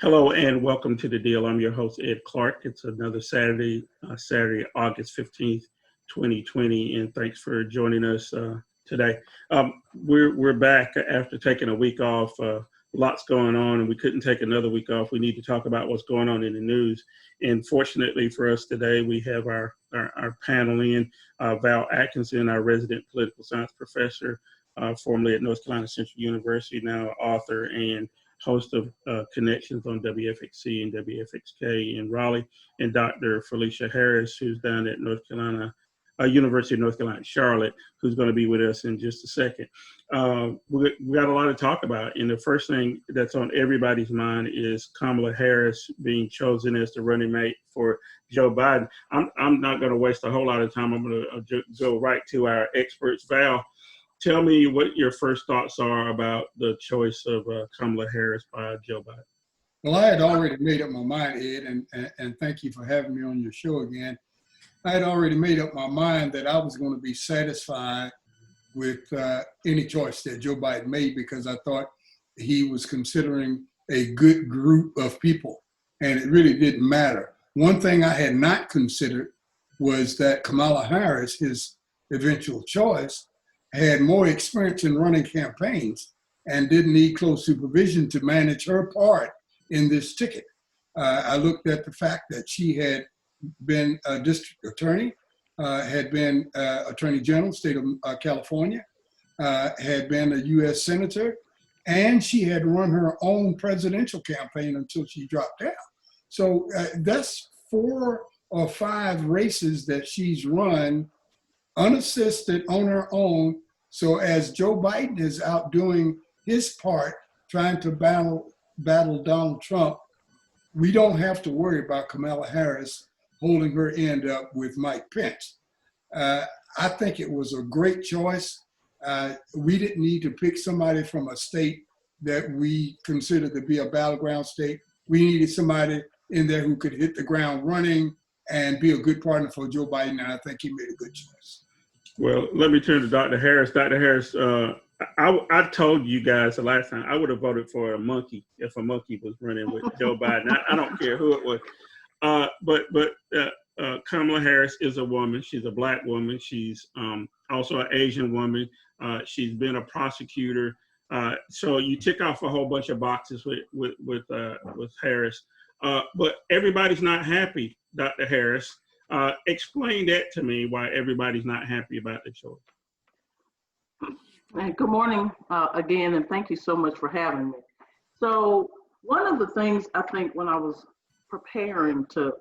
Hello and welcome to The Deal. I'm your host, Ed Clark. It's another Saturday, August 15th, 2020, and thanks for joining us today. We're back after taking a week off. Lots going on, and we couldn't take another week off. We need to talk about what's going on in the news. And fortunately for us today, we have our panel in, Val Atkinson, our resident political science professor, formerly at North Carolina Central University, now author and host of Connections on WFXC and WFXK in Raleigh, and Dr. Felecia Harris, who's down at University of North Carolina, Charlotte, who's going to be with us in just a second. We got a lot to talk about, and the first thing that's on everybody's mind is Kamala Harris being chosen as the running mate for Joe Biden. I'm not going to waste a whole lot of time. I'm going to go right to our experts. Val, tell me what your first thoughts are about the choice of Kamala Harris by Joe Biden. Well, I had already made up my mind, Ed, and thank you for having me on your show again. I had already made up my mind that I was going to be satisfied with any choice that Joe Biden made, because I thought he was considering a good group of people, and it really didn't matter. One thing I had not considered was that Kamala Harris, his eventual choice, had more experience in running campaigns and didn't need close supervision to manage her part in this ticket. I looked at the fact that she had been a district attorney, had been attorney general, state of California, had been a U.S. senator, and she had run her own presidential campaign until she dropped out. So that's 4 or 5 races that she's run unassisted on her own. So as Joe Biden is out doing his part, trying to battle Donald Trump, we don't have to worry about Kamala Harris holding her end up with Mike Pence. I think it was a great choice. We didn't need to pick somebody from a state that we consider to be a battleground state. We needed somebody in there who could hit the ground running and be a good partner for Joe Biden, and I think he made a good choice. Well, let me turn to Dr. Harris. Dr. Harris, I told you guys the last time I would have voted for a monkey if a monkey was running with Joe Biden. I don't care who it was. But Kamala Harris is a woman. She's a Black woman. She's also an Asian woman. She's been a prosecutor. So you tick off a whole bunch of boxes with Harris. But everybody's not happy, Dr. Harris. Explain that to me, why everybody's not happy about the choice. Good morning again, and thank you so much for having me. So one of the things I think when I was preparing to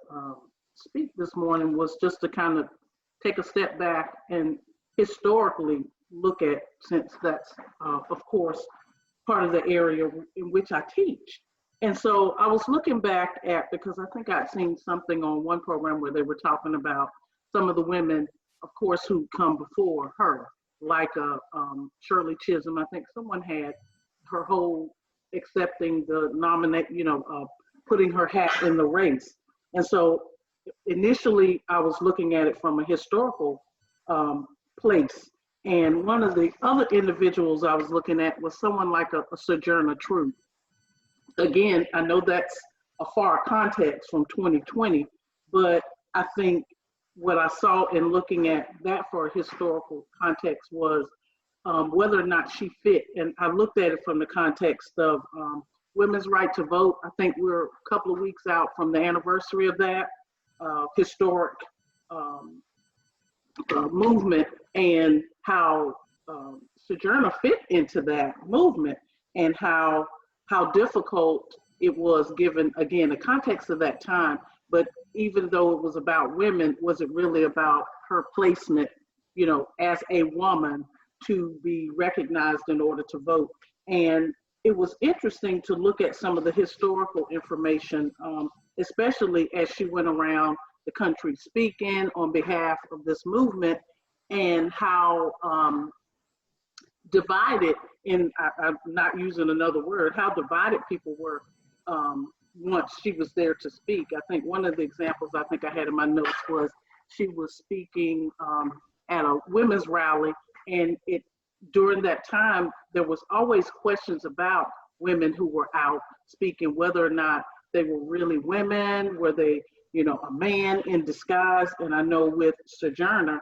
speak this morning was just to kind of take a step back and historically look at, since that's, of course, part of the area in which I teach. And so I was looking back at, because I think I'd seen something on one program where they were talking about some of the women, of course, who come before her, like Shirley Chisholm. I think someone had her whole accepting the putting her hat in the race. And so initially I was looking at it from a historical place. And one of the other individuals I was looking at was someone like a Sojourner Truth. Again, I know that's a far context from 2020, but I think what I saw in looking at that for a historical context was whether or not she fit. And I looked at it from the context of women's right to vote. I think we're a couple of weeks out from the anniversary of that historic movement and how Sojourner fit into that movement, and how difficult it was given, again, the context of that time. But even though it was about women, was it really about her placement, as a woman to be recognized in order to vote? And it was interesting to look at some of the historical information, especially as she went around the country speaking on behalf of this movement, and how divided, I'm not using another word, how divided people were once she was there to speak. I think one of the examples I think I had in my notes was she was speaking at a women's rally, and during that time, there was always questions about women who were out speaking, whether or not they were really women, were they, a man in disguise. And I know with Sojourner,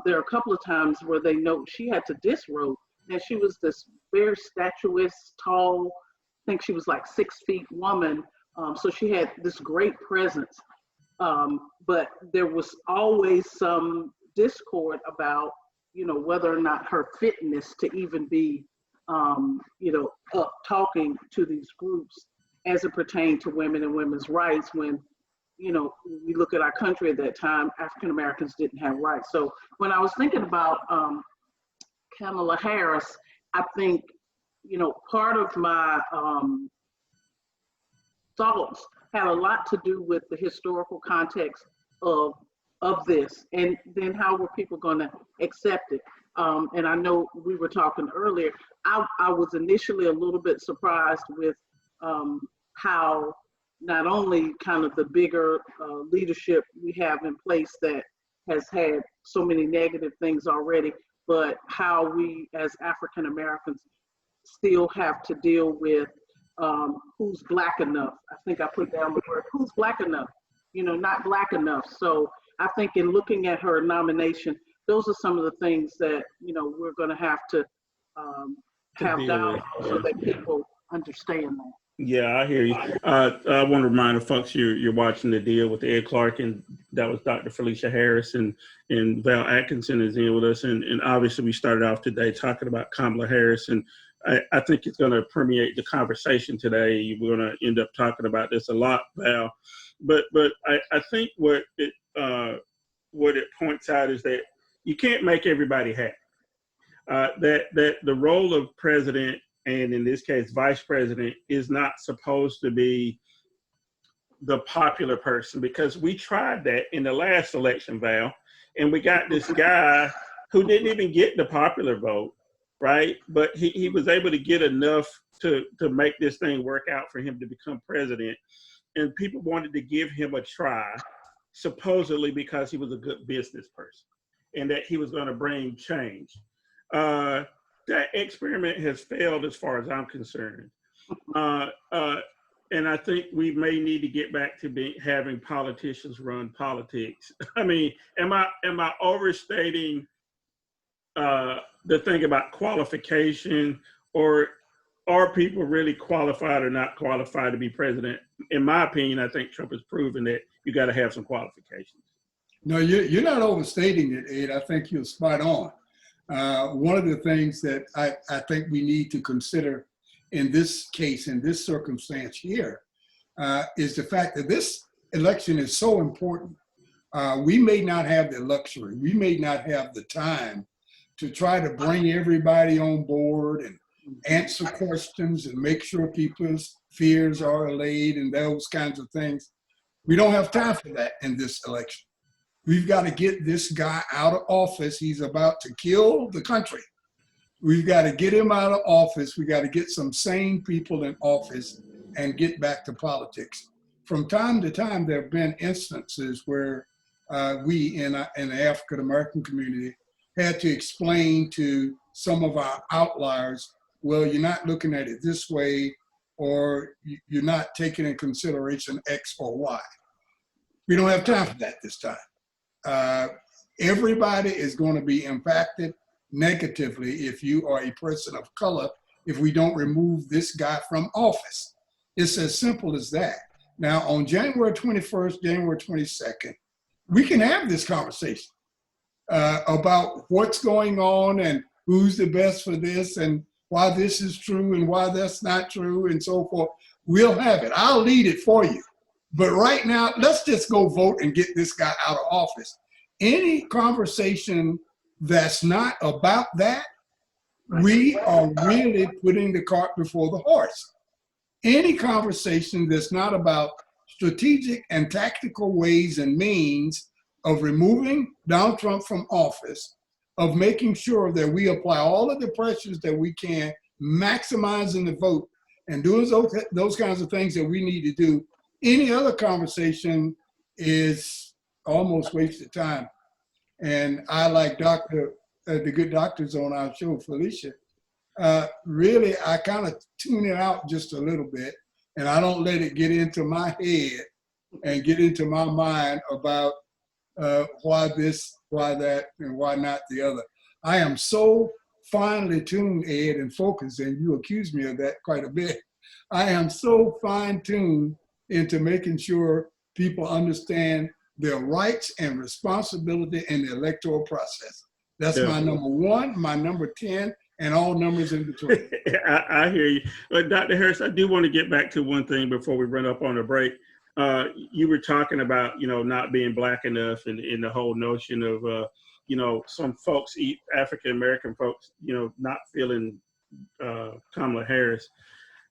there are a couple of times where they know she had to disrobe, and she was this very statuesque, tall, I think she was like 6 feet woman. So she had this great presence. But there was always some discord about, whether or not her fitness to even be, up talking to these groups as it pertained to women and women's rights, when, we look at our country at that time, African Americans didn't have rights. So when I was thinking about Kamala Harris, I think, part of my thoughts had a lot to do with the historical context of this, and then how were people going to accept it. And I know we were talking earlier, I was initially a little bit surprised with how not only kind of the bigger leadership we have in place that has had so many negative things already, but how we as African Americans still have to deal with who's Black enough. I think I put down the word, who's Black enough, not Black enough. So I think in looking at her nomination, those are some of the things that, we're going to have to have down so that people understand that. Yeah, I hear you. I want to remind the folks you're watching The Deal with Ed Clark, and that was Dr. Felecia Harris, and Val Atkinson is in with us. And obviously we started off today talking about Kamala Harris, and I think it's going to permeate the conversation today. We're going to end up talking about this a lot, Val. But I think what it points out is that you can't make everybody happy. That the role of president, and in this case, vice president, is not supposed to be the popular person, because we tried that in the last election, Val, and we got this guy who didn't even get the popular vote, right? But he was able to get enough to make this thing work out for him to become president. And people wanted to give him a try, supposedly because he was a good business person and that he was going to bring change. That experiment has failed as far as I'm concerned. And I think we may need to get back to having politicians run politics. I mean, am I overstating the thing about qualification, or are people really qualified or not qualified to be president? In my opinion, I think Trump has proven that you got to have some qualifications. No, you're not overstating it, Ed. I think you're spot on. One of the things that I think we need to consider in this case, in this circumstance here, is the fact that this election is so important. We may not have the luxury, we may not have the time to try to bring everybody on board and answer questions and make sure people's fears are allayed and those kinds of things. We don't have time for that in this election. We've got to get this guy out of office. He's about to kill the country. We've got to get him out of office. We got to get some sane people in office and get back to politics. From time to time, there have been instances where we in the African American community had to explain to some of our outliers, well, you're not looking at it this way, or you're not taking in consideration X or Y. We don't have time for that this time. Everybody is going to be impacted negatively if you are a person of color, if we don't remove this guy from office. It's as simple as that. Now, on January 21st, January 22nd, we can have this conversation. about what's going on and who's the best for this and why this is true and why that's not true and so forth. We'll have it. I'll lead it for you. But right now, let's just go vote and get this guy out of office. Any conversation that's not about that, we are really putting the cart before the horse. Any conversation that's not about strategic and tactical ways and means of removing Donald Trump from office, of making sure that we apply all of the pressures that we can, maximizing the vote, and doing those kinds of things that we need to do. Any other conversation is almost wasted time. And I, like the good doctors on our show, Felecia, really, I kind of tune it out just a little bit, and I don't let it get into my head and get into my mind about why this, why that, and why not the other. I am so finely tuned, Ed, and focused, and you accuse me of that quite a bit. I am so fine-tuned into making sure people understand their rights and responsibility in the electoral process. That's my number one, my number 10, and all numbers in between. I hear you. But Dr. Harris, I do want to get back to one thing before we run up on a break. You were talking about, not being Black enough and the whole notion of, some folks, African-American folks, not feeling Kamala Harris.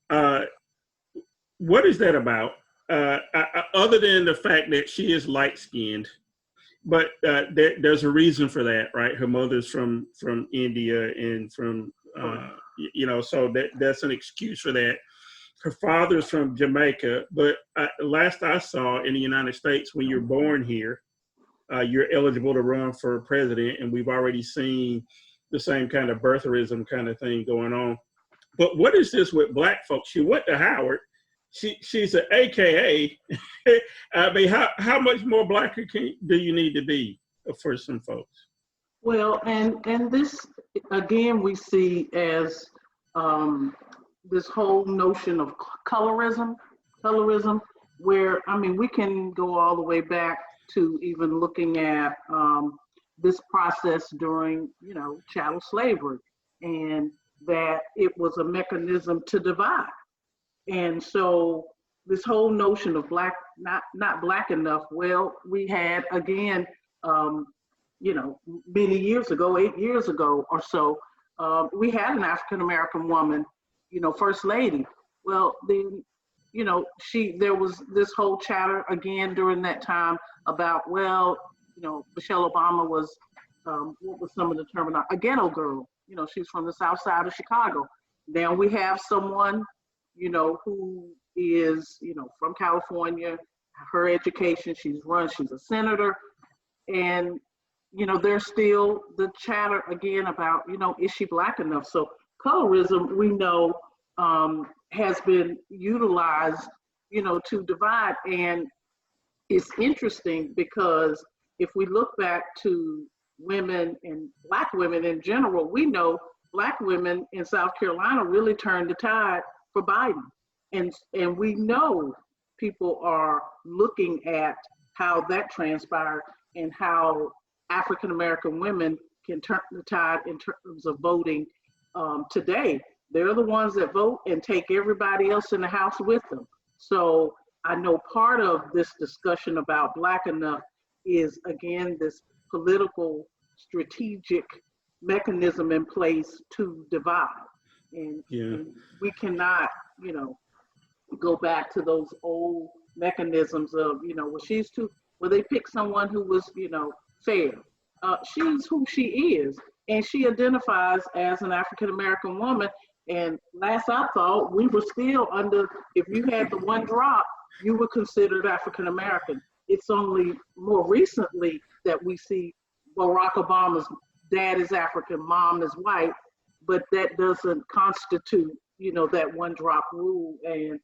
What is that about? Other than the fact that she is light-skinned, but there's a reason for that, right? Her mother's from India and from, so that's an excuse for that. Her father's from Jamaica, but last I saw in the United States, when you're born here, you're eligible to run for president, and we've already seen the same kind of birtherism kind of thing going on. But what is this with Black folks? She went to Howard. She's an AKA. I mean, how much more Black do you need to be for some folks? Well, and this, again, we see as this whole notion of colorism, where, I mean, we can go all the way back to even looking at this process during, chattel slavery, and that it was a mechanism to divide. And so this whole notion of Black, not Black enough, well, we had, again, many years ago, 8 years ago or so, we had an African-American woman, First Lady. Well, then, there was this whole chatter again during that time about, well, Michelle Obama was, what was some of the terminology, a ghetto girl. She's from the South Side of Chicago. Now we have someone, who is, from California, her education, she's a senator, and, there's still the chatter again about, is she Black enough? So colorism, we know, has been utilized, to divide. And it's interesting because if we look back to women and Black women in general, we know Black women in South Carolina really turned the tide for Biden. And we know people are looking at how that transpired and how African-American women can turn the tide in terms of voting today. They're the ones that vote and take everybody else in the house with them. So I know part of this discussion about Black enough is, again, this political strategic mechanism in place to divide. And we cannot, go back to those old mechanisms of, they picked someone who was, fair. She's who she is, and she identifies as an African-American woman. And last I thought, we were still under, if you had the one drop, you were considered African-American. It's only more recently that we see Barack Obama's dad is African, mom is white, but that doesn't constitute, that one drop rule and,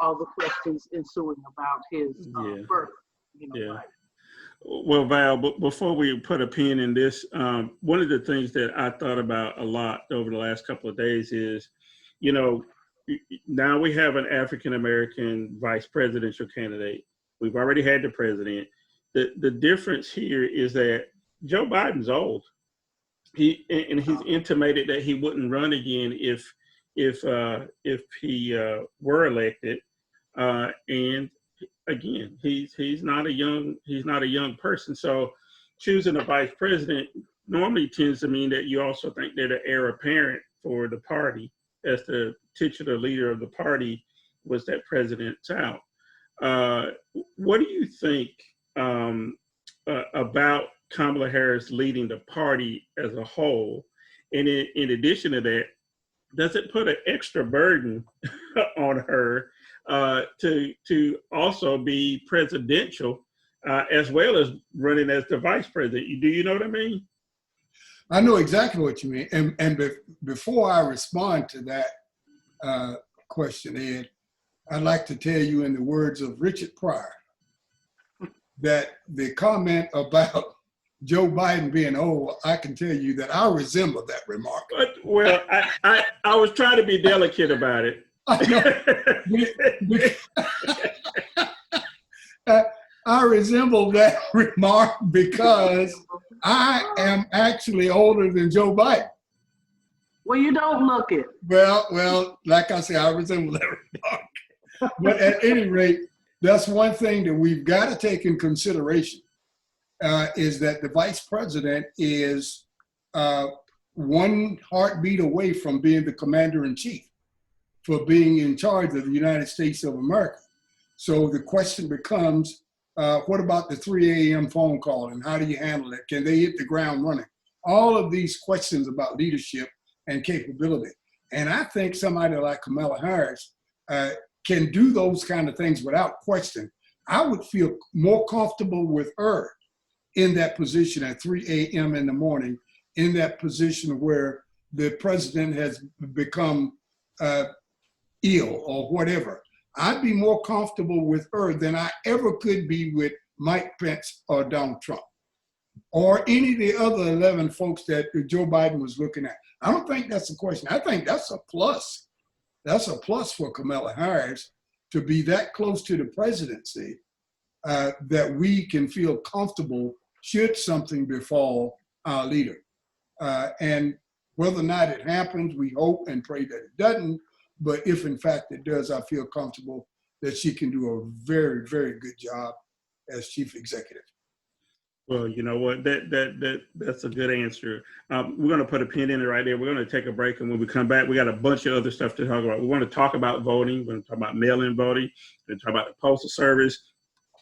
all the questions ensuing about his birth. Right. Well, Val, before we put a pin in this, one of the things that I thought about a lot over the last couple of days is, now we have an African-American vice presidential candidate. We've already had the president. The difference here is that Joe Biden's old. He's intimated that he wouldn't run again if he were elected. And again, he's not a young person. So choosing a vice president normally tends to mean that you also think they're the heir apparent for the party, as the titular leader of the party was that president's out. What do you think about Kamala Harris leading the party as a whole? And in addition to that, does it put an extra burden on her to also be presidential as well as running as the vice president? Do you know what I mean? I know exactly what you mean. And before I respond to that question, Ed, I'd like to tell you in the words of Richard Pryor that the comment about Joe Biden being old, I can tell you that I resemble that remark. But, well, I was trying to be delicate about it. I resemble that remark because I am actually older than Joe Biden. Well, you don't look it. Well, like I said, I resemble that remark. But at any rate, that's one thing that we've got to take in consideration, is that the vice president is one heartbeat away from being the commander-in-chief, for being in charge of the United States of America. So the question becomes, what about the 3 a.m. phone call, and how do you handle it? Can they hit the ground running? All of these questions about leadership and capability. And I think somebody like Kamala Harris can do those kind of things without question. I would feel more comfortable with her in that position at 3 a.m. in the morning, in that position where the president has become ill or whatever. I'd be more comfortable with her than I ever could be with Mike Pence or Donald Trump or any of the other 11 folks that Joe Biden was looking at. I don't think that's a question. I think that's a plus. That's a plus for Kamala Harris to be that close to the presidency, that we can feel comfortable should something befall our leader. And whether or not it happens, we hope and pray that it doesn't. But if in fact it does, I feel comfortable that she can do a very, very good job as chief executive. Well, you know what, that's a good answer. We're going to put a pin in it right there. We're going to take a break, and when we come back, we got a bunch of other stuff to talk about. We want to talk about voting. We're going to talk about mail-in voting. We're going to talk about the Postal Service.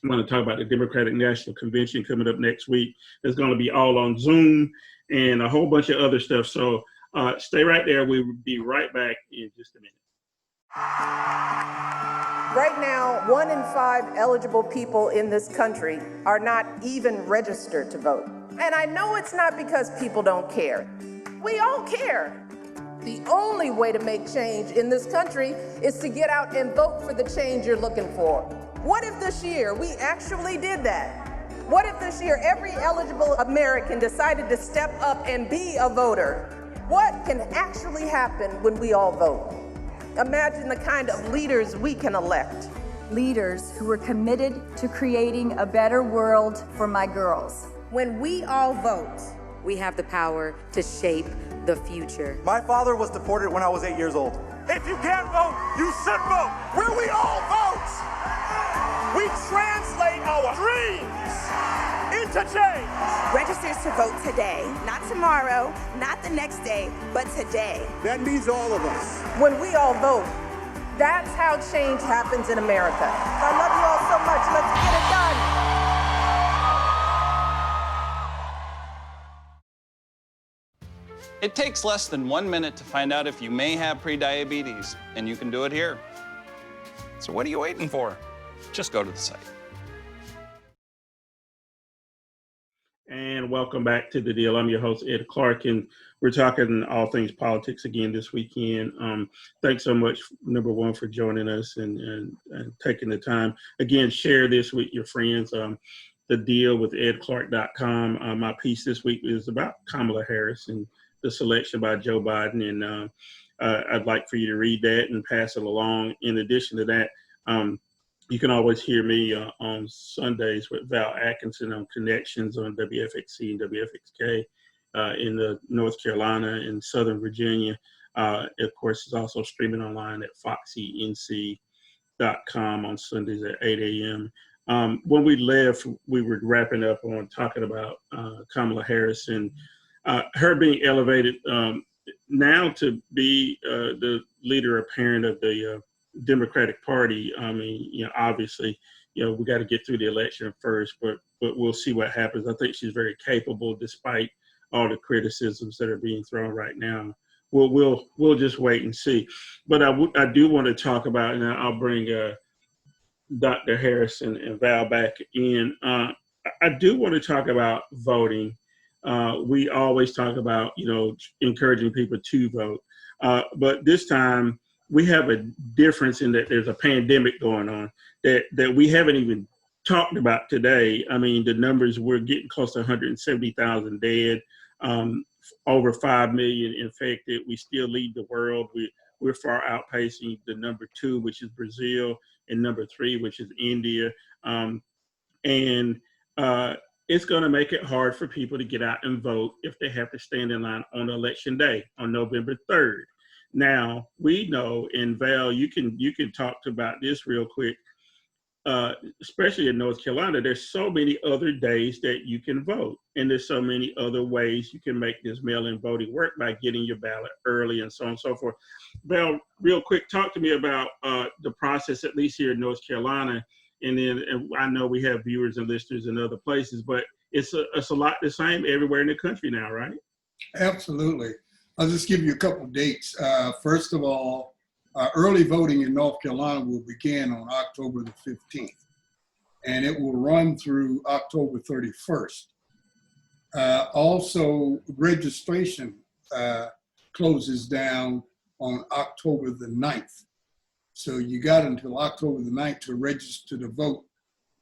We're going to talk about the Democratic National Convention coming up next week. It's going to be all on Zoom and a whole bunch of other stuff. So stay right there. We'll be right back in just a minute. Right now, 1 in 5 eligible people in this country are not even registered to vote. And I know it's not because people don't care. We all care. The only way to make change in this country is to get out and vote for the change you're looking for. What if this year we actually did that? What if this year every eligible American decided to step up and be a voter? What can actually happen when we all vote? Imagine the kind of leaders we can elect. Leaders who are committed to creating a better world for my girls. When we all vote, we have the power to shape the future. My father was deported when I was 8 years old. If you can't vote, you should vote. Where we all vote, we translate our dreams into change. Register to vote today, not tomorrow, not the next day, but today. That means all of us. When we all vote, that's how change happens in America. I love you all so much. Let's get it done. It takes less than 1 minute to find out if you may have prediabetes, and you can do it here. So what are you waiting for? Just go to the site. And welcome back to The Deal. I'm your host, Ed Clark, and we're talking all things politics again this weekend. Thanks so much, number one, for joining us and taking the time. Again, share this with your friends. The Deal with edclark.com. My piece this week is about Kamala Harris and the selection by Joe Biden, and I'd like for you to read that and pass it along. In addition to that, You can always hear me on Sundays with Val Atkinson on Connections on WFXC and WFXK in the North Carolina and Southern Virginia. Of course, it's also streaming online at foxync.com on Sundays at 8 a.m. When we left, we were wrapping up on talking about Kamala Harris and her being elevated now to be the leader apparent of the Democratic Party. I mean, obviously, we got to get through the election first, but we'll see what happens. I think she's very capable, despite all the criticisms that are being thrown right now. We'll just wait and see. But I do want to talk about, and I'll bring Dr. Harris and Val back in. I do want to talk about voting. We always talk about, encouraging people to vote, but this time, we have a difference in that there's a pandemic going on that we haven't even talked about today. I mean, the numbers, we're getting close to 170,000 dead, over 5 million infected. We still lead the world. We're far outpacing the number 2, which is Brazil, and number 3, which is India. It's going to make it hard for people to get out and vote if they have to stand in line on election day on November 3rd. Now, we know, and Val, you can talk about this real quick, especially in North Carolina, there's so many other days that you can vote. And there's so many other ways you can make this mail-in voting work by getting your ballot early and so on and so forth. Val, real quick, talk to me about the process, at least here in North Carolina. And I know we have viewers and listeners in other places, but it's a lot the same everywhere in the country now, right? Absolutely. I'll just give you a couple of dates. First of all, early voting in North Carolina will begin on October the 15th, and it will run through October 31st. Also, registration closes down on October the 9th. So you got until October the 9th to register to vote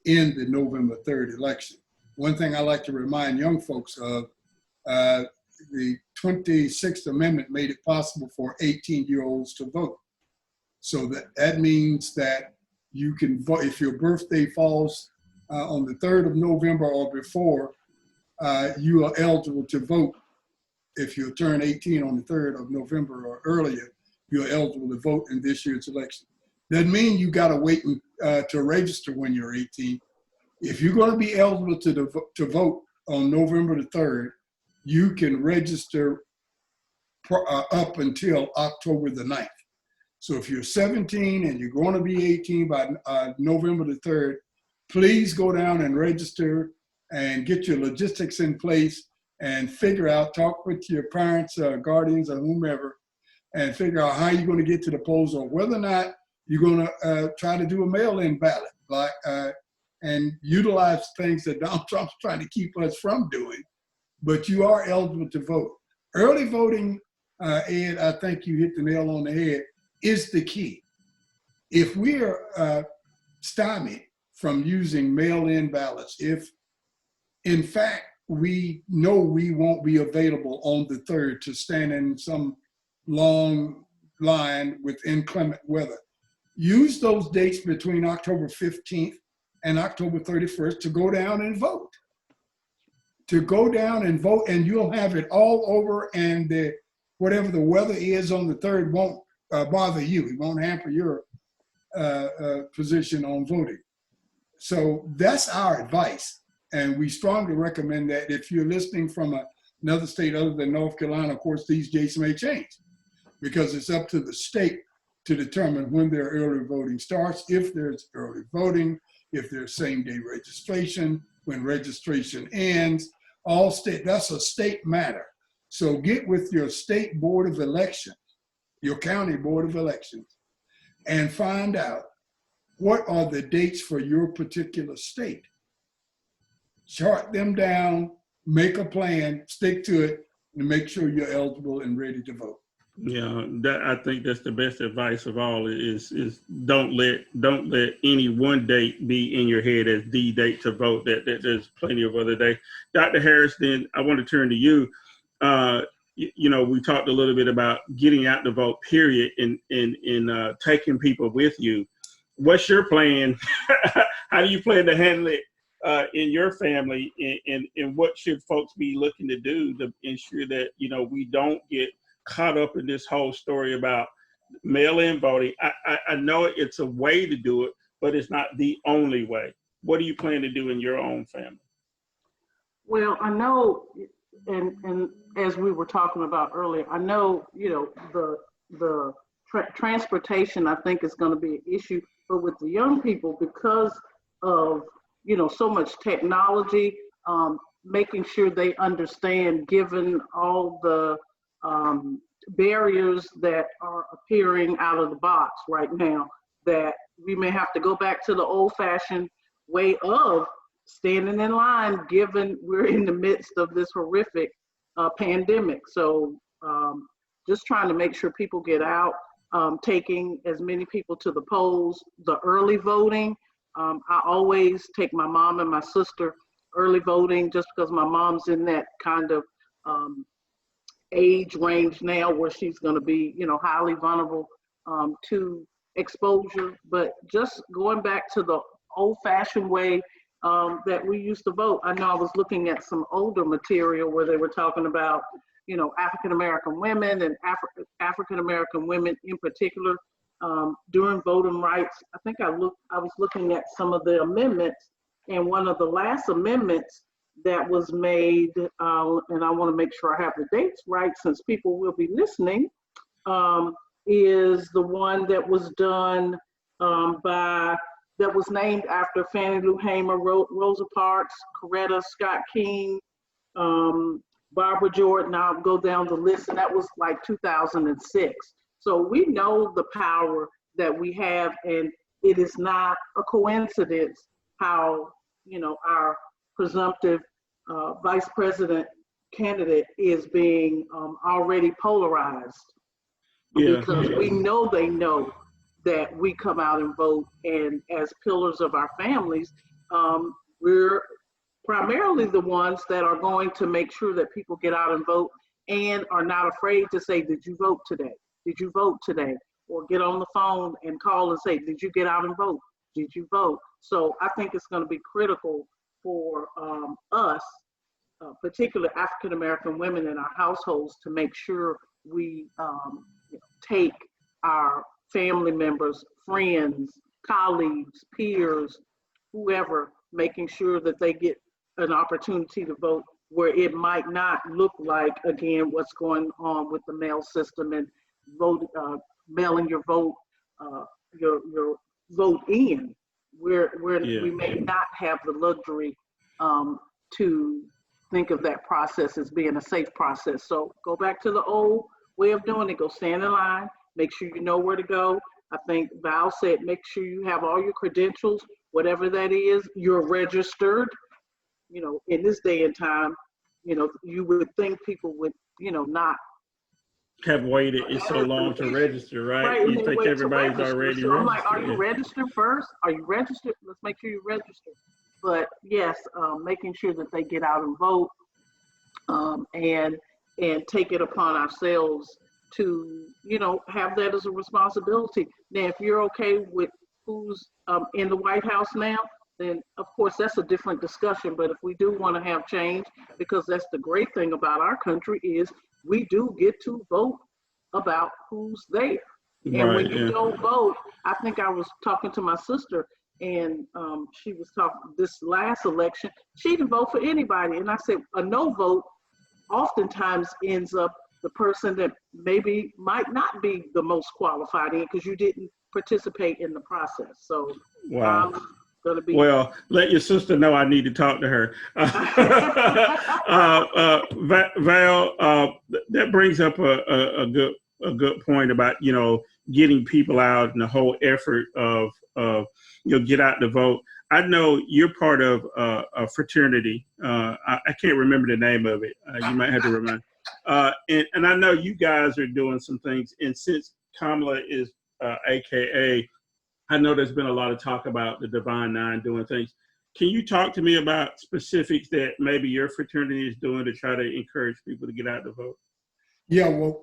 in the November 3rd election. One thing I like to remind young folks of, the 26th Amendment made it possible for 18-year-olds to vote. So that means that you can vote if your birthday falls on the 3rd of November or before, you are eligible to vote. If you turn 18 on the 3rd of November or earlier, you're eligible to vote in this year's election. Doesn't mean you got to wait to register when you're 18. If you're going to be eligible to vote on November the 3rd, you can register up until October the 9th. So if you're 17 and you're going to be 18 by November the 3rd, please go down and register and get your logistics in place and figure out, talk with your parents or guardians or whomever, and figure out how you're going to get to the polls or whether or not you're going to try to do a mail-in ballot, and utilize things that Donald Trump's trying to keep us from doing. But you are eligible to vote. Early voting, Ed, I think you hit the nail on the head, is the key. If we are stymied from using mail-in ballots, if in fact we know we won't be available on the 3rd to stand in some long line with inclement weather, use those dates between October 15th and October 31st to go down and vote. To go down and vote, and you'll have it all over, and whatever the weather is on the 3rd won't bother you. It won't hamper your position on voting. So that's our advice, and we strongly recommend that if you're listening from another state other than North Carolina, of course, these dates may change because it's up to the state to determine when their early voting starts, if there's early voting, if there's same-day registration, when registration ends. All state, that's a state matter. So get with your state board of elections, your county board of elections, and find out what are the dates for your particular state. Chart them down, make a plan, stick to it, and make sure you're eligible and ready to vote. Yeah, I think that's the best advice of all is don't let any one date be in your head as the date to vote. That there's plenty of other days. Dr. Harris, then I want to turn to you. We talked a little bit about getting out to vote, period, and taking people with you. what's your plan? How do you plan to handle it in your family, and what should folks be looking to do to ensure that, you know, we don't get caught up in this whole story about mail-in voting? I know it's a way to do it, but it's not the only way. What do you plan to do in your own family? Well, I know, and as we were talking about earlier, I know, you know, the transportation, I think, is going to be an issue, but with the young people, because of, you know, so much technology, making sure they understand, given all the barriers that are appearing out of the box right now, that we may have to go back to the old-fashioned way of standing in line, given we're in the midst of this horrific pandemic. So just trying to make sure people get out, taking as many people to the polls, the early voting. I always take my mom and my sister early voting, just because my mom's in that kind of age range now where she's going to be, you know, highly vulnerable to exposure. But just going back to the old-fashioned way that we used to vote. I know I was looking at some older material where they were talking about, you know, African-American women and African-American women in particular during voting rights. I think I was looking at some of the amendments, and one of the last amendments that was made, and I want to make sure I have the dates right since people will be listening, is the one that was done that was named after Fannie Lou Hamer, Rosa Parks, Coretta Scott King, Barbara Jordan. I'll go down the list, and that was like 2006. So we know the power that we have, and it is not a coincidence how, you know, our presumptive vice president candidate is being already polarized. Yeah. Because we know they know that we come out and vote, and as pillars of our families, we're primarily the ones that are going to make sure that people get out and vote and are not afraid to say, did you vote today? Did you vote today? Or get on the phone and call and say, did you get out and vote? Did you vote? So I think it's going to be critical for us, particularly African-American women in our households, to make sure we take our family members, friends, colleagues, peers, whoever, making sure that they get an opportunity to vote where it might not look like, again, what's going on with the mail system and vote, mailing your vote, your vote in, where we may not have the luxury to think of that process as being a safe process. So go back to the old way of doing it. Go stand in line. Make sure you know where to go. I think Val said, make sure you have all your credentials, whatever that is, you're registered. You know, in this day and time, you know, you would think people would, you know, not have waited so long to register, right? You think everybody's already registered. I'm like, are you registered first? Are you registered? Let's make sure you're registered. But yes, making sure that they get out and vote, and take it upon ourselves to, you know, have that as a responsibility. Now, if you're okay with who's in the White House now, then of course that's a different discussion. But if we do want to have change, because that's the great thing about our country is we do get to vote about who's there. And when you don't vote, I think I was talking to my sister, and she was talking this last election, she didn't vote for anybody. And I said, a no vote oftentimes ends up the person that maybe might not be the most qualified in, because you didn't participate in the process. So wow. Gonna be well, let your sister know I need to talk to her. Val, that brings up a good point about, you know, getting people out and the whole effort of you know, get out to vote. I know you're part of a fraternity. I can't remember the name of it. You might have to remind. And I know you guys are doing some things. And since Kamala is AKA, I know there's been a lot of talk about the Divine Nine doing things. Can you talk to me about specifics that maybe your fraternity is doing to try to encourage people to get out to vote? Yeah, well,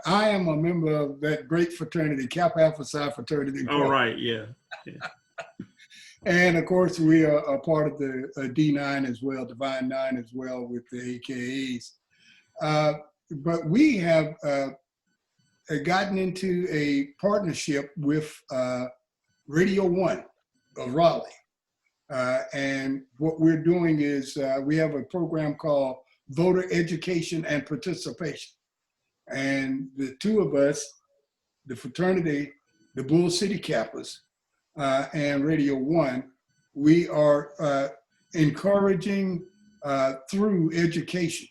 I am a member of that great fraternity, Kappa Alpha Psi fraternity. Oh, right, yeah. And of course, we are a part of the D9 as well, Divine Nine as well, with the AKAs. But we have gotten into a partnership with Radio 1 of Raleigh. And what we're doing is we have a program called Voter Education and Participation. And the two of us, the fraternity, the Bull City Kappas, and Radio 1, we are encouraging through education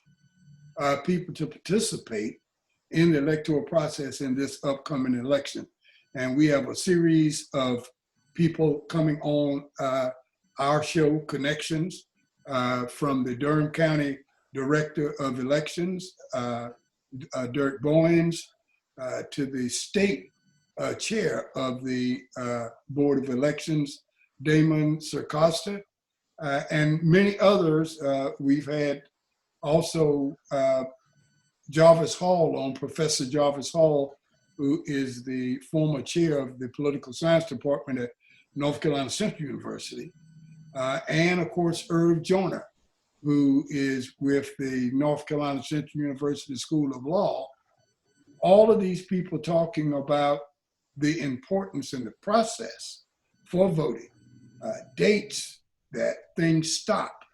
people to participate in the electoral process in this upcoming election. And we have a series of people coming on our show, Connections, from the Durham County Director of Elections, Dirk Bowens, to the state chair of the Board of Elections, Damon Sircosta, and many others. We've had also Jarvis Hall on, Professor Jarvis Hall, who is the former chair of the Political Science Department at North Carolina Central University, and of course Irv Joyner, who is with the North Carolina Central University School of Law. All of these people talking about the importance in the process for voting, dates that things stop,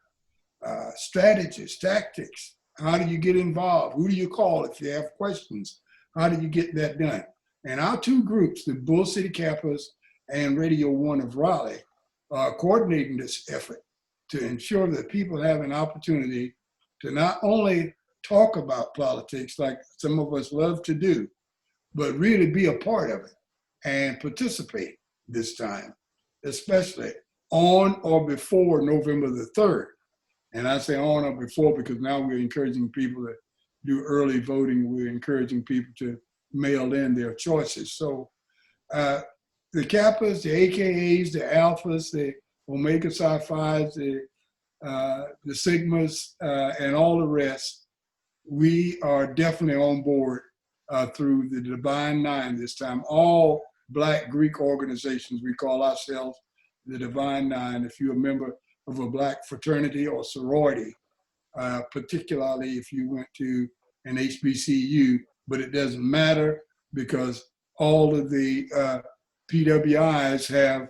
strategies, tactics, how do you get involved, who do you call if you have questions, how do you get that done? And our two groups, the Bull City Kappas and Radio 1 of Raleigh, are coordinating this effort to ensure that people have an opportunity to not only talk about politics like some of us love to do, but really be a part of it and participate this time, especially on or before November the 3rd. And I say on or before because now we're encouraging people to do early voting. We're encouraging people to mail in their choices. So the Kappas, the AKAs, the Alphas, the Omega Psi Phis, the Sigmas, and all the rest, we are definitely on board through the Divine Nine this time. All Black Greek organizations, we call ourselves the Divine Nine. If you're a member of a Black fraternity or sorority, particularly if you went to an HBCU, but it doesn't matter because all of the PWIs have,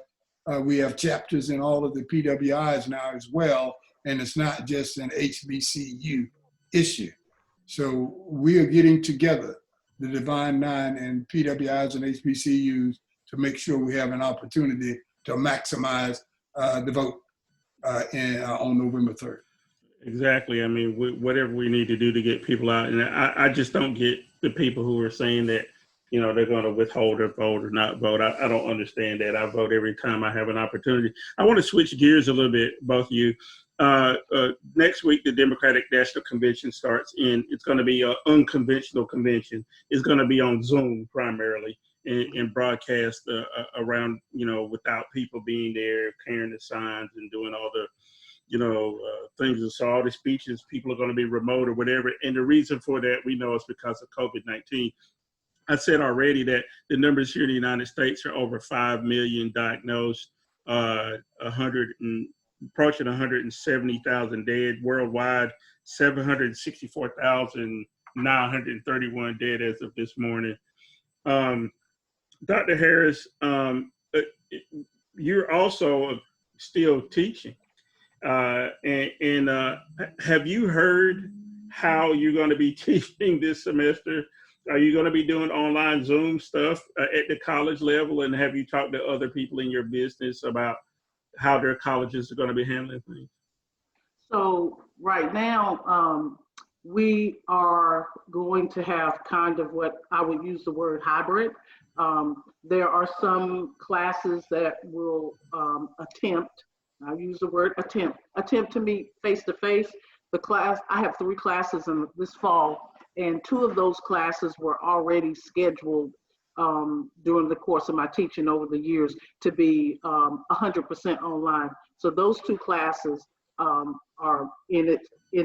we have chapters in all of the PWIs now as well, and it's not just an HBCU issue. So we are getting together, the Divine Nine and PWIs and HBCUs, to make sure we have an opportunity to maximize the vote on November 3rd. Exactly. I mean, whatever we need to do to get people out. And I just don't get the people who are saying that, you know, they're going to withhold their vote or not vote. I don't understand that. I vote every time I have an opportunity. I want to switch gears a little bit, both of you. Next week, the Democratic National Convention starts, and it's going to be an unconventional convention. It's going to be on Zoom primarily and broadcast around, you know, without people being there, carrying the signs and doing all the, you know, things. And so all the speeches, people are going to be remote or whatever. And the reason for that, we know, is because of COVID-19. I said already that the numbers here in the United States are over 5 million diagnosed, approaching 170,000 dead worldwide, 764,931 dead as of this morning. Dr. Harris, you're also still teaching. And have you heard how you're going to be teaching this semester? Are you going to be doing online Zoom stuff at the college level? And have you talked to other people in your business about how their colleges are going to be handling things? So right now, we are going to have kind of what I would use the word hybrid. There are some classes that will attempt, I'll use the word attempt to meet face-to-face. I have 3 classes in this fall, and 2 of those classes were already scheduled during the course of my teaching over the years to be 100% online. So those 2 classes are in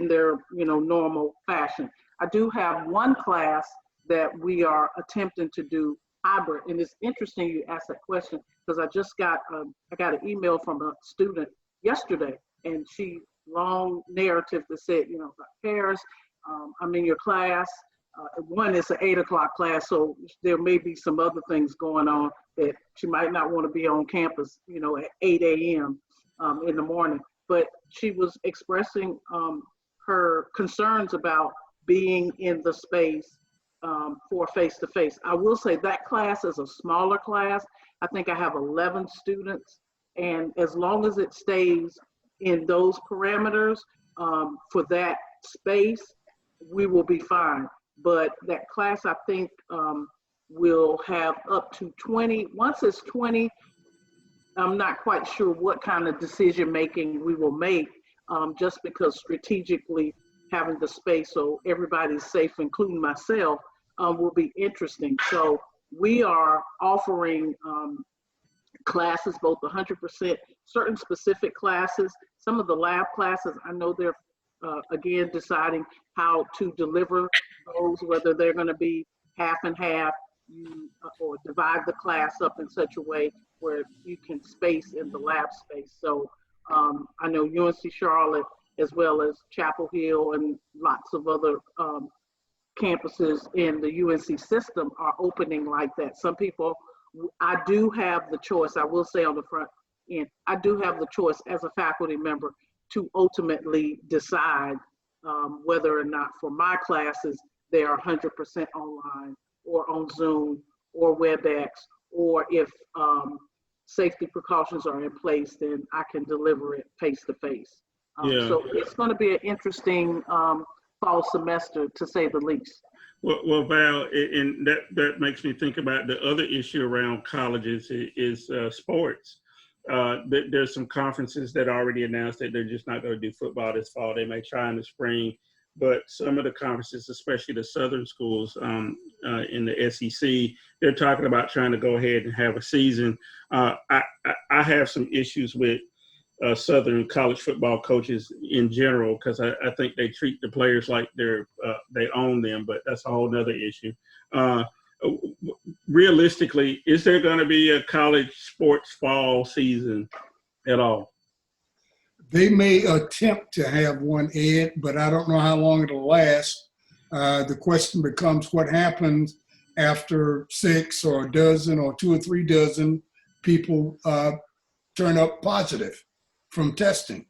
their, you know, normal fashion. I do have 1 class that we are attempting to do hybrid, and it's interesting you asked that question because I just got I got an email from a student yesterday, and she long narrative that said, you know, Harris, I'm in your class. One is an 8 o'clock class, so there may be some other things going on that she might not want to be on campus, you know, at 8 a.m. In the morning. But she was expressing her concerns about being in the space for face-to-face. I will say that class is a smaller class. I think I have 11 students, and as long as it stays in those parameters for that space, we will be fine. But that class, I think, will have up to 20. Once it's 20, I'm not quite sure what kind of decision making we will make, just because strategically having the space so everybody's safe, including myself, will be interesting. So we are offering classes, both 100%, certain specific classes. Some of the lab classes, I know they're again deciding how to deliver those, whether they're going to be half and half, or divide the class up in such a way where you can space in the lab space. So I know UNC Charlotte, as well as Chapel Hill and lots of other campuses in the UNC system are opening like that. Some people, I do have the choice, I will say on the front end, I do have the choice as a faculty member to ultimately decide whether or not for my classes they are 100% online or on Zoom or WebEx, or if safety precautions are in place, then I can deliver it face-to-face. So it's going to be an interesting fall semester, to say the least. Well, Val, and that makes me think about the other issue around colleges is sports. There's some conferences that already announced that they're just not going to do football this fall. They may try in the spring, but some of the conferences, especially the Southern schools in the SEC, they're talking about trying to go ahead and have a season. I have some issues with Southern college football coaches in general, because I think they treat the players like they own them, but that's a whole nother issue. Realistically, is there going to be a college sports fall season at all? They may attempt to have one, Ed, but I don't know how long it'll last. The question becomes what happens after 6 or a dozen or 2 or 3 dozen people turn up positive from testing.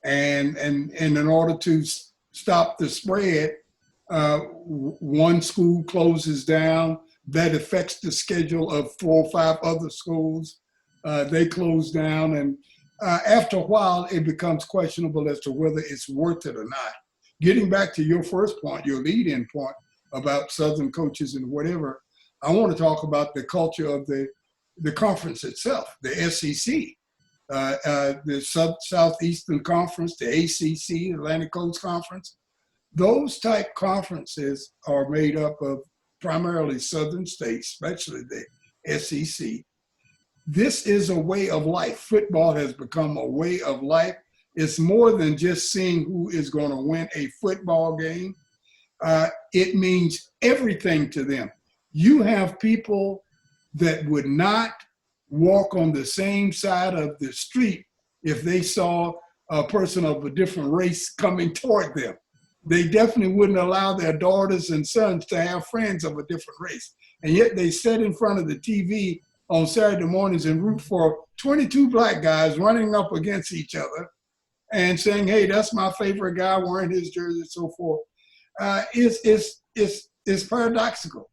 And in order to stop the spread, one school closes down. That affects the schedule of 4 or 5 other schools. They close down, and after a while, it becomes questionable as to whether it's worth it or not. Getting back to your first point, your lead-in point about Southern coaches and whatever, I want to talk about the culture of the conference itself, the SEC, the Southeastern Conference, the ACC, Atlantic Coast Conference. Those type conferences are made up of primarily Southern states, especially the SEC. This is a way of life. Football has become a way of life. It's more than just seeing who is going to win a football game. It means everything to them. You have people that would not walk on the same side of the street if they saw a person of a different race coming toward them. They definitely wouldn't allow their daughters and sons to have friends of a different race. And yet they sit in front of the TV on Saturday mornings and root for 22 black guys running up against each other and saying, hey, that's my favorite guy wearing his jersey and so forth. It's paradoxical.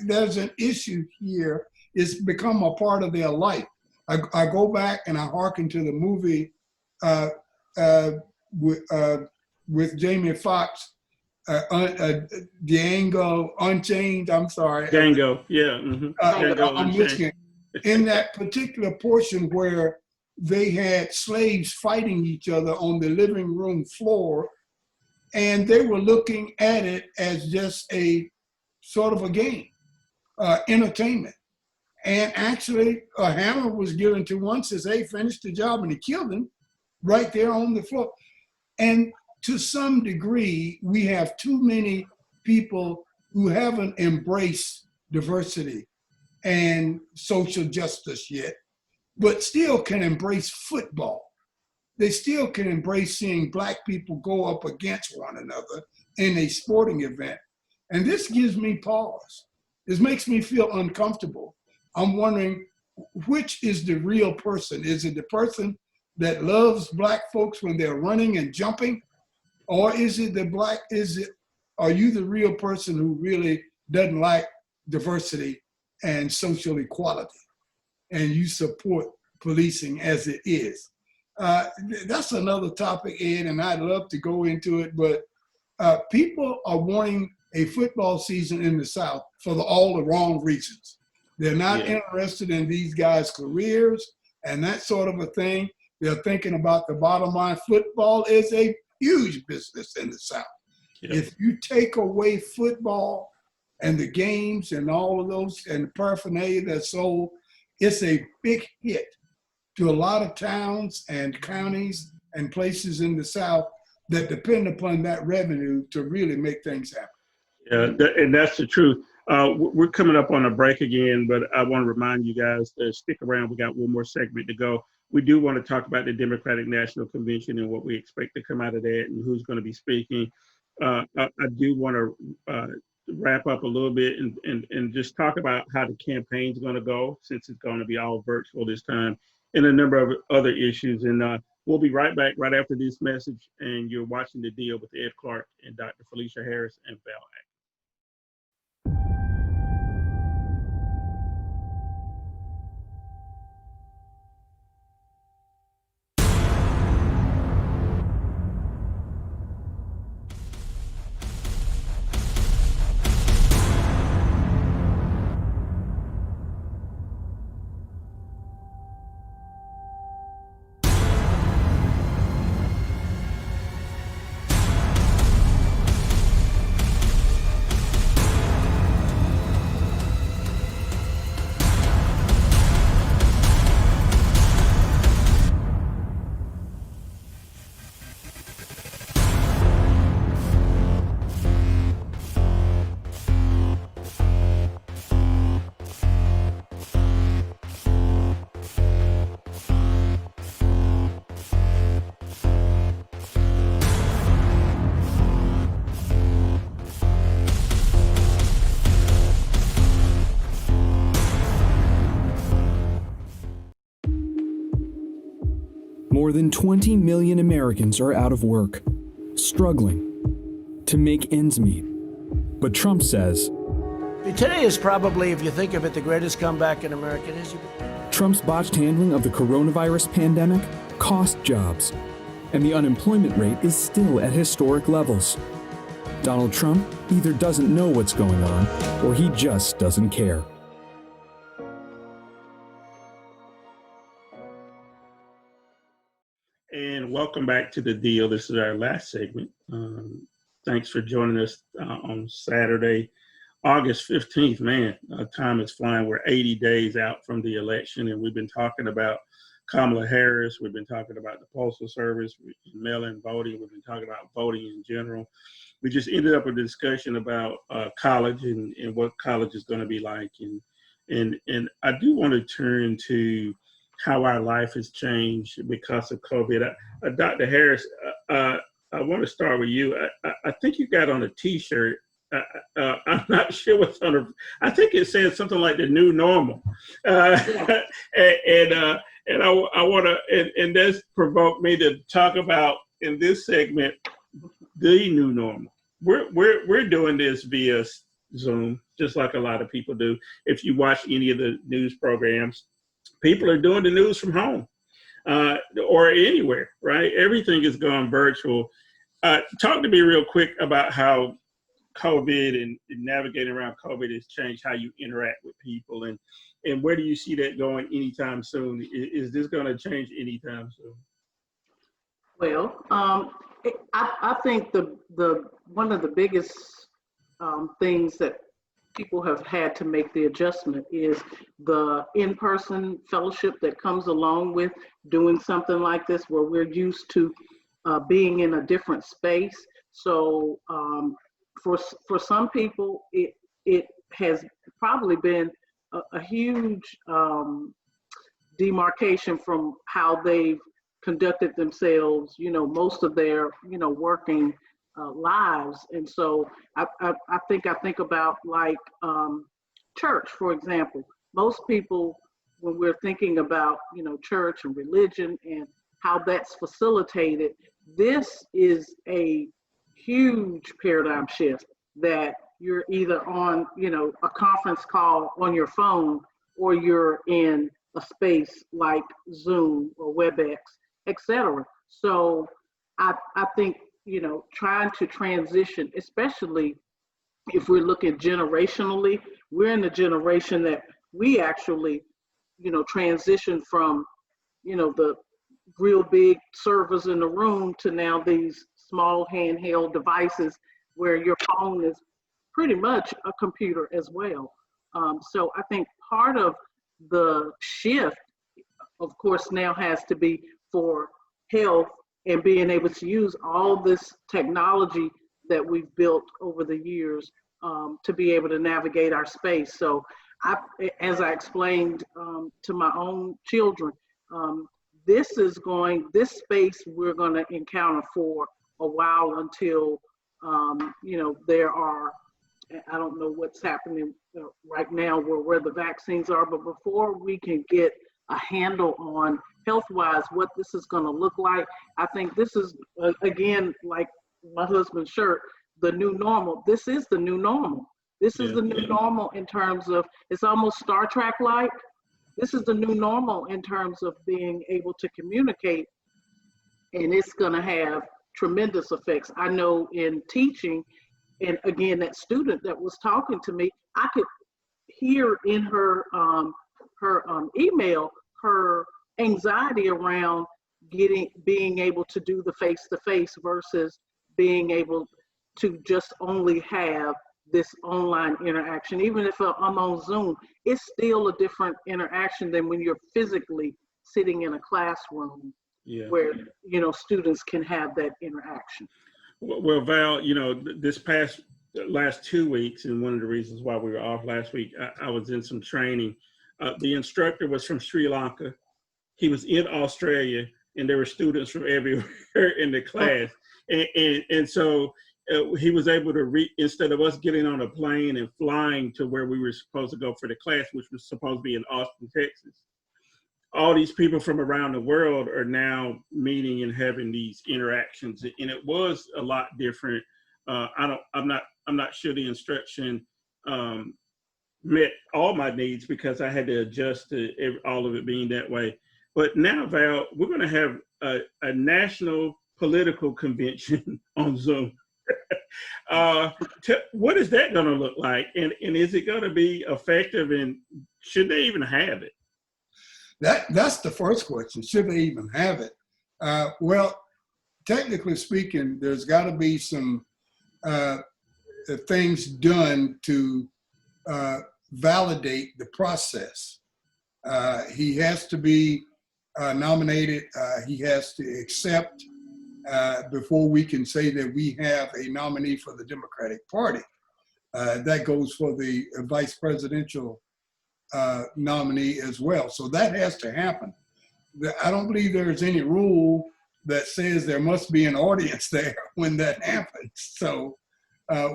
There's an issue here. It's become a part of their life. I go back and I hearken to the movie with Jamie Foxx, Django Unchained. I'm sorry. Django, yeah. Mm-hmm. Django I'm Michigan. In that particular portion where they had slaves fighting each other on the living room floor, and they were looking at it as just a sort of a game, entertainment. And actually, a hammer was given to one, says, hey, finish the job, and he killed him right there on the floor. And to some degree, we have too many people who haven't embraced diversity and social justice yet. but still can embrace football. They still can embrace seeing Black people go up against one another in a sporting event. And this gives me pause. This makes me feel uncomfortable. I'm wondering, which is the real person? Is it the person that loves Black folks when they're running and jumping? Or is it are you the real person who really doesn't like diversity and social equality, and you support policing as it is? That's another topic, Ed, and I'd love to go into it, but people are wanting a football season in the South for all the wrong reasons. They're not interested in these guys' careers and that sort of a thing. They're thinking about the bottom line. Football is a huge business in the South. Yeah. If you take away football and the games and all of those and the paraphernalia that's sold, it's a big hit to a lot of towns and counties and places in the South that depend upon that revenue to really make things happen. Yeah, and that's the truth. We're coming up on a break again, but I want to remind you guys to stick around. We got one more segment to go. We do want to talk about the Democratic National Convention and what we expect to come out of that and who's going to be speaking. I do want to wrap up a little bit and just talk about how the campaign's going to go, since it's going to be all virtual this time, and a number of other issues. And we'll be right back right after this message. And you're watching The Deal with Ed Clark and Dr. Felecia Harris and Val Atkinson. More than 20 million Americans are out of work, struggling to make ends meet. But Trump says, today is probably, if you think of it, the greatest comeback in American history. Trump's botched handling of the coronavirus pandemic cost jobs, and the unemployment rate is still at historic levels. Donald Trump either doesn't know what's going on, or he just doesn't care. And welcome back to The Deal. This is our last segment. Thanks for joining us on Saturday, August 15th. Man, time is flying. We're 80 days out from the election, and we've been talking about Kamala Harris. We've been talking about the Postal Service, mail-in voting. We've been talking about voting in general. We just ended up with a discussion about college and what college is going to be like. And I do want to turn to how our life has changed because of COVID. Dr. Harris, I want to start with you. I think you got on a T-shirt. I'm not sure what's on it. I think it says something like the new normal. And I want to, and that's provoked me to talk about in this segment the new normal. We're doing this via Zoom, just like a lot of people do. If you watch any of the news programs, people are doing the news from home or anywhere, right? Everything is going virtual. Talk to me real quick about how COVID and navigating around COVID has changed how you interact with people, and where do you see that going anytime soon? Is this going to change anytime soon? Well, I think the one of the biggest things that people have had to make the adjustment is the in-person fellowship that comes along with doing something like this, where we're used to being in a different space. So for some people, it has probably been a huge demarcation from how they've conducted themselves, most of their, working lives. And so I think about like church, for example. Most people, when we're thinking about, church and religion and how that's facilitated, this is a huge paradigm shift that you're either on, a conference call on your phone, or you're in a space like Zoom or WebEx, etc. So I think, trying to transition, especially if we're looking generationally, we're in a generation that we actually, transition from, the real big servers in the room to now these small handheld devices where your phone is pretty much a computer as well. So I think part of the shift, of course, now has to be for health and being able to use all this technology that we've built over the years to be able to navigate our space. So as I explained to my own children, this space we're going to encounter for a while until, there are, I don't know what's happening right now where the vaccines are, but before we can get a handle on health-wise what this is going to look like, I think this is, again, like my husband's shirt, the new normal. This is the new normal. This is the new normal in terms of, it's almost Star Trek-like. This is the new normal in terms of being able to communicate, and it's going to have tremendous effects. I know in teaching, and again, that student that was talking to me, I could hear in her email her anxiety around being able to do the face-to-face versus being able to just only have this online interaction. Even if I'm on Zoom, it's still a different interaction than when you're physically sitting in a classroom where, students can have that interaction. Well, Val, this last 2 weeks, and one of the reasons why we were off last week, I was in some training. The instructor was from Sri Lanka. He was in Australia, and there were students from everywhere in the class. And so he was able to instead of us getting on a plane and flying to where we were supposed to go for the class, which was supposed to be in Austin, Texas, all these people from around the world are now meeting and having these interactions, and it was a lot different. I'm not sure the instruction met all my needs because I had to adjust to all of it being that way. But now, Val, we're going to have a national political convention on Zoom. What is that going to look like, and is it going to be effective, and should they even have it? That's the first question. Should they even have it? Well, technically speaking, there's got to be some things done to validate the process. He has to be nominated. He has to accept before we can say that we have a nominee for the Democratic Party. That goes for the vice presidential nominee as well. So that has to happen. I don't believe there's any rule that says there must be an audience there when that happens. So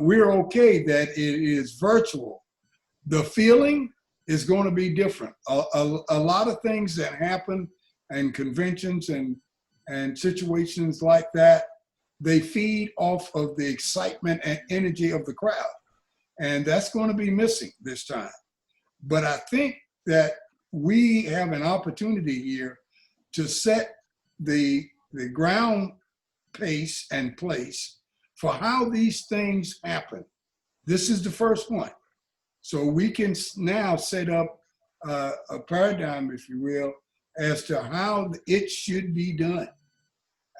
we're okay that it is virtual. The feeling is going to be different. A lot of things that happen in conventions and situations like that, they feed off of the excitement and energy of the crowd. And that's going to be missing this time. But I think that we have an opportunity here to set the ground pace and place for how these things happen. This is the first one. So we can now set up a paradigm, if you will, as to how it should be done.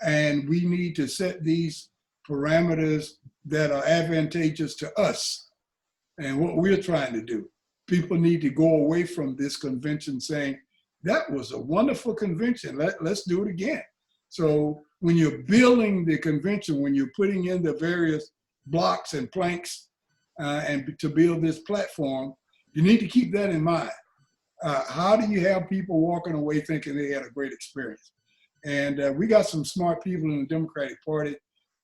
And we need to set these parameters that are advantageous to us and what we're trying to do. People need to go away from this convention saying, that was a wonderful convention, let's do it again. So when you're building the convention, when you're putting in the various blocks and planks and to build this platform, you need to keep that in mind. How do you have people walking away thinking they had a great experience? And we got some smart people in the Democratic Party,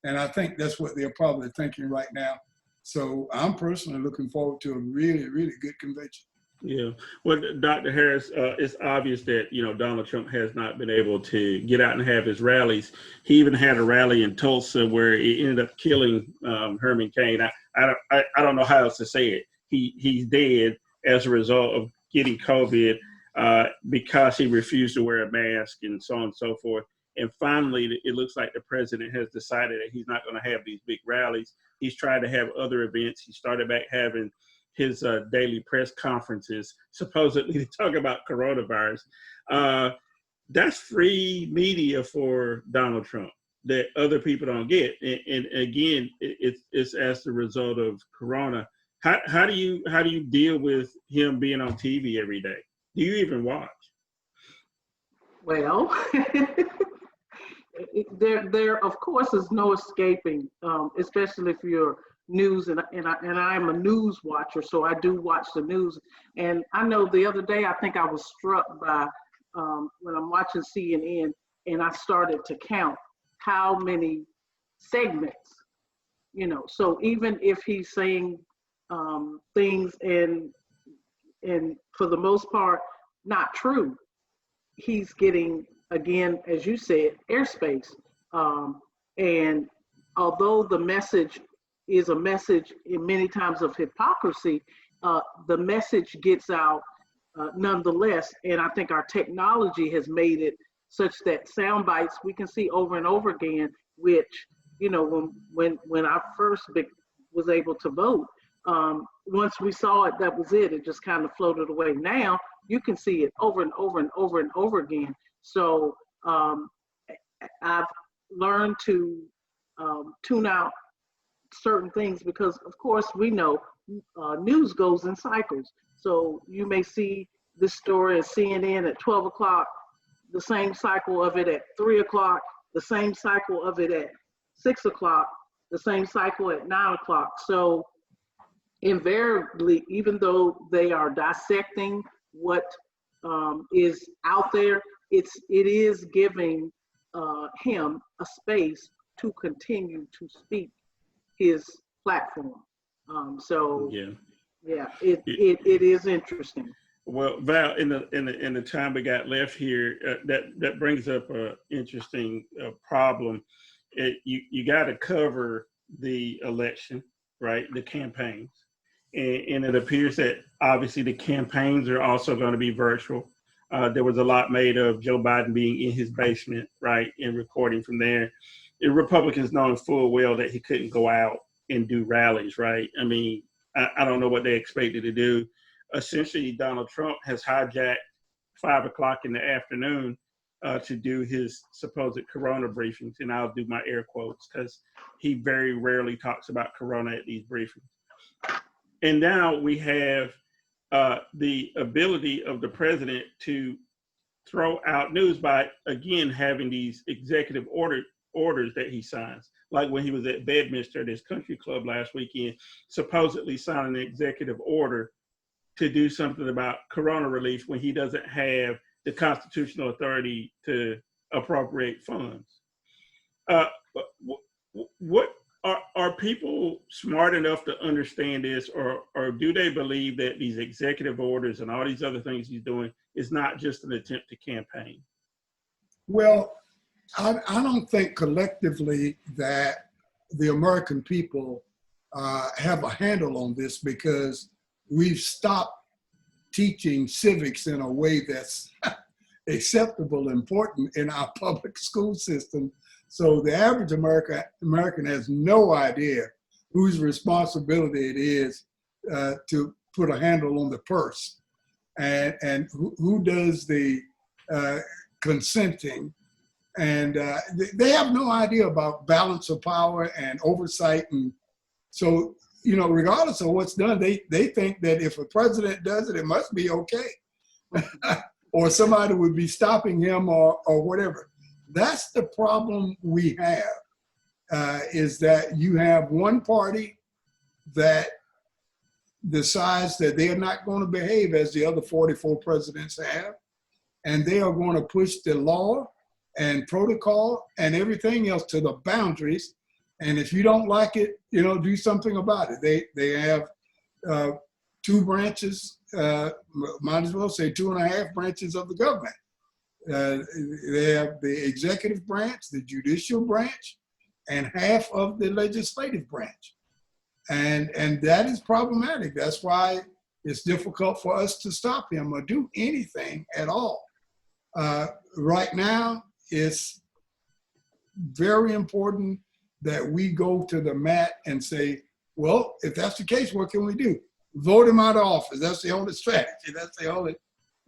and I think that's what they're probably thinking right now. So I'm personally looking forward to a really, really good convention. Yeah. Well, Dr. Harris, it's obvious that, Donald Trump has not been able to get out and have his rallies. He even had a rally in Tulsa where he ended up killing Herman Cain. I don't know how else to say it. He's dead as a result of getting COVID because he refused to wear a mask and so on and so forth. And finally, it looks like the president has decided that he's not going to have these big rallies. He's tried to have other events. He started back having his daily press conferences, supposedly to talk about coronavirus. That's free media for Donald Trump that other people don't get. And again, it's as a result of Corona. How do you deal with him being on TV every day? Do you even watch? Well, there of course is no escaping, especially if you're news, and I'm a news watcher, so I do watch the news. And I know the other day, I think I was struck by when I'm watching CNN, and I started to count how many segments, so even if he's saying things and for the most part not true, he's getting, again, as you said, airspace. And although the message is a message in many times of hypocrisy, the message gets out nonetheless. And I think our technology has made it such that sound bites we can see over and over again, which, when I first was able to vote, once we saw it, that was it. It just kind of floated away. Now you can see it over and over and over and over again. So I've learned to tune out certain things because, of course, we know news goes in cycles. So you may see this story at CNN at 12 o'clock, the same cycle of it at 3 o'clock, the same cycle of it at 6 o'clock, the same cycle at 9 o'clock. So invariably, even though they are dissecting what is out there, it is giving him a space to continue to speak his platform. It is interesting. Well, Val, in the time we got left here, that brings up an interesting problem. You got to cover the election, right? The campaigns, and it appears that obviously the campaigns are also going to be virtual. There was a lot made of Joe Biden being in his basement, right, and recording from there. The Republicans knowing full well that he couldn't go out and do rallies, right? I mean, I don't know what they expected to do. Essentially, Donald Trump has hijacked 5 o'clock in the afternoon to do his supposed Corona briefings, and I'll do my air quotes because he very rarely talks about Corona at these briefings. And now we have the ability of the president to throw out news by, again, having these executive orders that he signs. Like when he was at Bedminster at his country club last weekend, supposedly signing an executive order to do something about Corona relief when he doesn't have the constitutional authority to appropriate funds. What are people smart enough to understand this, or do they believe that these executive orders and all these other things he's doing is not just an attempt to campaign? Well, I don't think collectively that the American people have a handle on this, because we've stopped teaching civics in a way that's acceptable, important in our public school system. So the average American has no idea whose responsibility it is to put a handle on the purse, and who does the consenting. And they have no idea about balance of power and oversight. And so, regardless of what's done, they think that if a president does it, it must be okay. Or somebody would be stopping him or whatever. That's the problem we have, is that you have one party that decides that they are not going to behave as the other 44 presidents have, and they are going to push the law and protocol and everything else to the boundaries. And if you don't like it, do something about it. They have two branches, might as well say 2.5 branches of the government. They have the executive branch, the judicial branch, and half of the legislative branch. And that is problematic. That's why it's difficult for us to stop him or do anything at all. Right now, it's very important that we go to the mat and say, well, if that's the case, what can we do? Vote him out of office. That's the only strategy. That's the only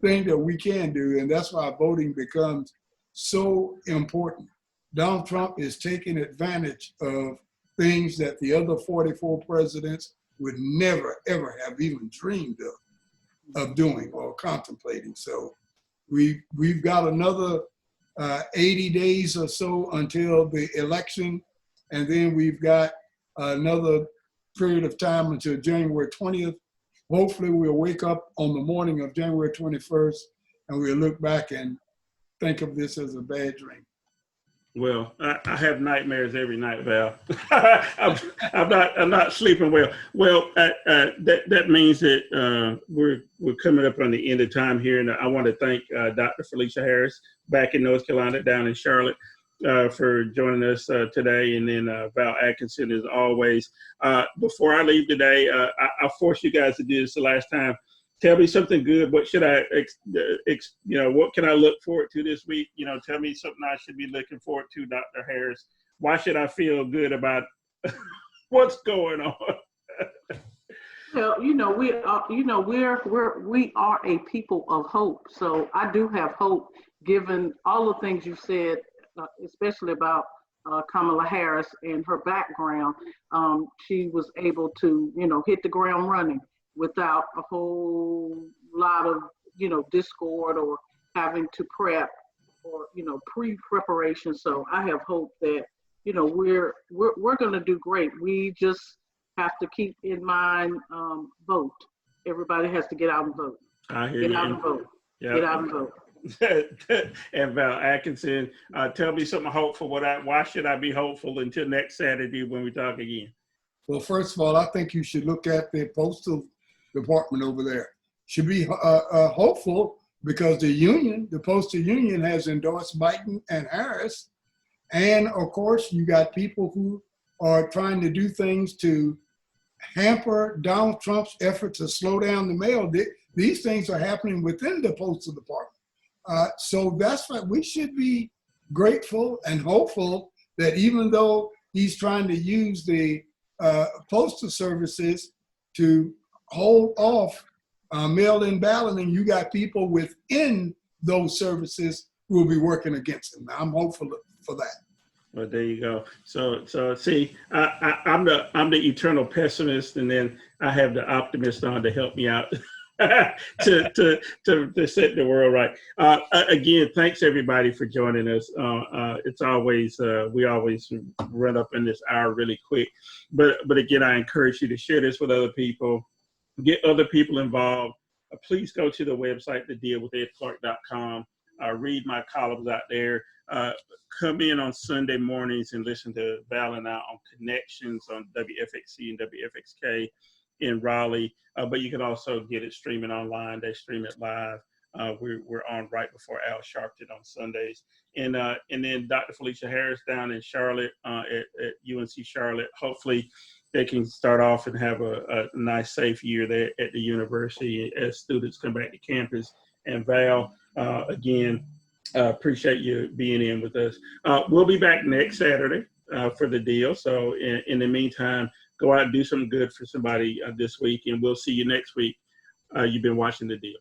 thing that we can do. And that's why voting becomes so important. Donald Trump is taking advantage of things that the other 44 presidents would never, ever have even dreamed of doing or contemplating. So we've got another 80 days or so until the election, and then we've got another period of time until January 20th. Hopefully we'll wake up on the morning of January 21st and we'll look back and think of this as a bad dream. Well, I have nightmares every night, Val. I'm not sleeping well. Well, that means that we're coming up on the end of time here, and I want to thank Dr. Felecia Harris back in North Carolina, down in Charlotte, for joining us today, and then Val Atkinson as always. Before I leave today, I'll force you guys to do this the last time. Tell me something good. What should I, what can I look forward to this week? Tell me something I should be looking forward to, Dr. Harris. Why should I feel good about what's going on? Well, we are a people of hope. So I do have hope, given all the things you said, especially about Kamala Harris and her background. She was able to, hit the ground running without a whole lot of, discord or having to prep or, pre-preparation. So I have hope that, we're going to do great. We just have to keep in mind, vote. Everybody has to get out and vote. I hear get you. Out and vote. Yep. Get out and vote. And Val Atkinson, tell me something hopeful. Why should I be hopeful until next Saturday when we talk again? Well, first of all, I think you should look at the postal department over there. Should be hopeful because the postal union has endorsed Biden and Harris. And of course, you got people who are trying to do things to hamper Donald Trump's effort to slow down the mail. These things are happening within the postal department. So that's why we should be grateful and hopeful that even though he's trying to use the postal services to hold off mail-in balloting, you got people within those services who will be working against him. I'm hopeful for that. Well, there you go. So see, I'm the eternal pessimist, and then I have the optimist on to help me out to set the world right. Again, thanks everybody for joining us. It's always we always run up in this hour really quick, but again, I encourage you to share this with other people, get other people involved. Please go to the website, thedealwithedclark.com. Read my columns out there. Come in on Sunday mornings and listen to Val and I on Connections on WFXC and WFXK in Raleigh. But you can also get it streaming online. They stream it live. We're on right before Al Sharpton on Sundays. And then Dr. Felecia Harris down in Charlotte at UNC Charlotte. Hopefully they can start off and have a nice, safe year there at the university as students come back to campus. And Val, again, appreciate you being in with us. We'll be back next Saturday for the deal. So in the meantime, go out and do something good for somebody this week, and we'll see you next week. You've been watching The Deal.